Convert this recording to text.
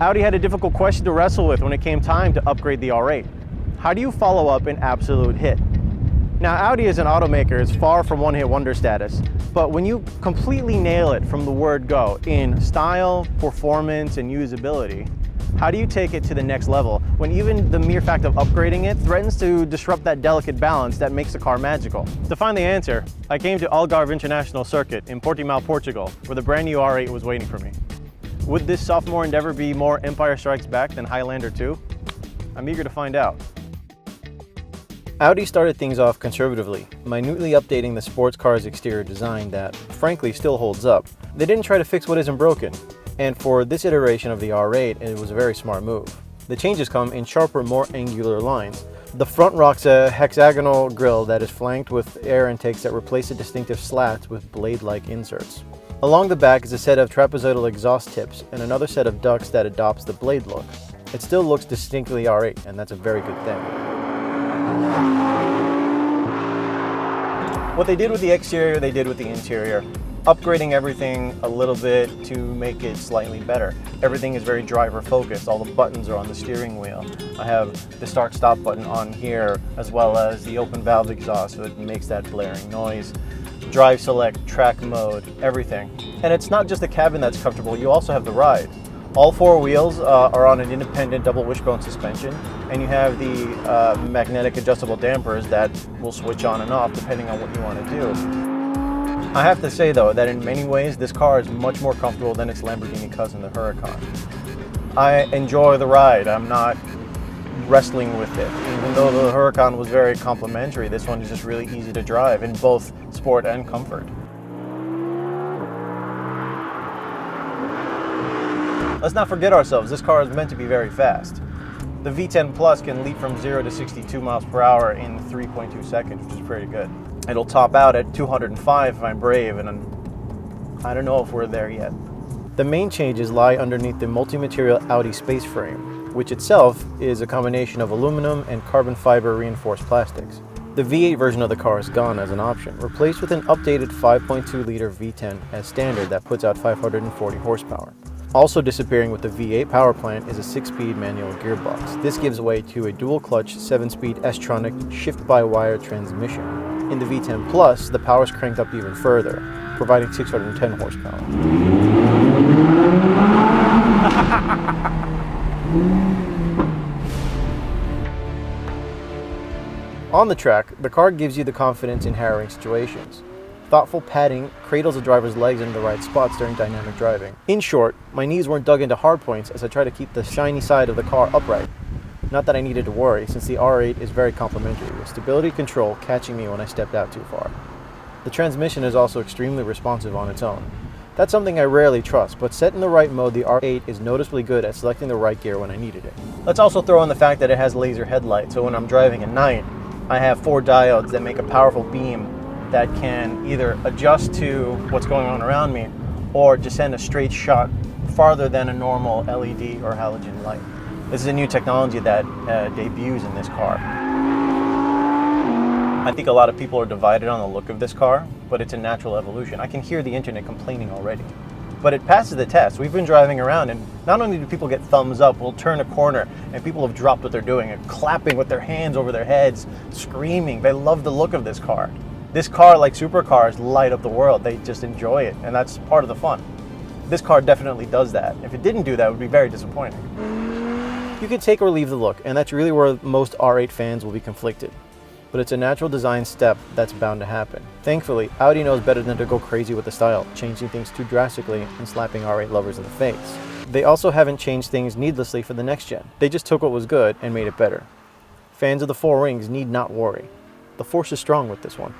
Audi had a difficult question to wrestle with when it came time to upgrade the R8. How do you follow up an absolute hit? Now, Audi as an automaker is far from one-hit wonder status, but when you completely nail it from the word go in style, performance, and usability, how do you take it to the next level when even the mere fact of upgrading it threatens to disrupt that delicate balance that makes the car magical? To find the answer, I came to Algarve International Circuit in Portimao, Portugal, where the brand new R8 was waiting for me. Would this sophomore endeavor be more Empire Strikes Back than Highlander 2? I'm eager to find out. Audi started things off conservatively, minutely updating the sports car's exterior design that, frankly, still holds up. They didn't try to fix what isn't broken, and for this iteration of the R8, it was a very smart move. The changes come in sharper, more angular lines. The front rocks a hexagonal grille that is flanked with air intakes that replace the distinctive slats with blade-like inserts. Along the back is a set of trapezoidal exhaust tips and another set of ducts that adopts the blade look. It still looks distinctly R8, and that's a very good thing. What they did with the exterior, they did with the interior, upgrading everything a little bit to make it slightly better. Everything is very driver focused. All the buttons are on the steering wheel. I have the start stop button on here, as well as the open valve exhaust, so it makes that blaring noise. Drive select, track mode, everything. And it's not just the cabin that's comfortable, you also have the ride. All four wheels are on an independent double wishbone suspension, and you have the magnetic adjustable dampers that will switch on and off depending on what you want to do. I have to say though that in many ways this car is much more comfortable than its Lamborghini cousin, the Huracan. I enjoy the ride. I'm not wrestling with it. Even though the Huracan was very complimentary, this one is just really easy to drive in both sport and comfort. Let's not forget ourselves, this car is meant to be very fast. The V10 Plus can leap from 0 to 62 miles per hour in 3.2 seconds, which is pretty good. It'll top out at 205 if I'm brave, and I don't know if we're there yet. The main changes lie underneath the multi-material Audi space frame, which itself is a combination of aluminum and carbon fiber reinforced plastics. The V8 version of the car is gone as an option, replaced with an updated 5.2-liter V10 as standard that puts out 540 horsepower. Also disappearing with the V8 power plant is a 6-speed manual gearbox. This gives way to a dual-clutch 7-speed S Tronic shift-by-wire transmission. In the V10 Plus, the power is cranked up even further, providing 610 horsepower. On the track, the car gives you the confidence in harrowing situations. Thoughtful padding cradles the driver's legs in the right spots during dynamic driving. In short, my knees weren't dug into hard points as I try to keep the shiny side of the car upright. Not that I needed to worry, since the R8 is very complimentary, with stability control catching me when I stepped out too far. The transmission is also extremely responsive on its own. That's something I rarely trust, but set in the right mode, the R8 is noticeably good at selecting the right gear when I needed it. Let's also throw in the fact that it has laser headlights, so when I'm driving at night, I have 4 diodes that make a powerful beam that can either adjust to what's going on around me or just send a straight shot farther than a normal LED or halogen light. This is a new technology that debuts in this car. I think a lot of people are divided on the look of this car, but it's a natural evolution. I can hear the internet complaining already. But it passes the test. We've been driving around and not only do people get thumbs up, we'll turn a corner and people have dropped what they're doing and clapping with their hands over their heads, screaming. They love the look of this car. This car, like supercars, light up the world. They just enjoy it, and that's part of the fun. This car definitely does that. If it didn't do that, it would be very disappointing. You can take or leave the look, and that's really where most R8 fans will be conflicted. But it's a natural design step that's bound to happen. Thankfully, Audi knows better than to go crazy with the style, changing things too drastically and slapping R8 lovers in the face. They also haven't changed things needlessly for the next gen. They just took what was good and made it better. Fans of the 4 rings need not worry. The force is strong with this one.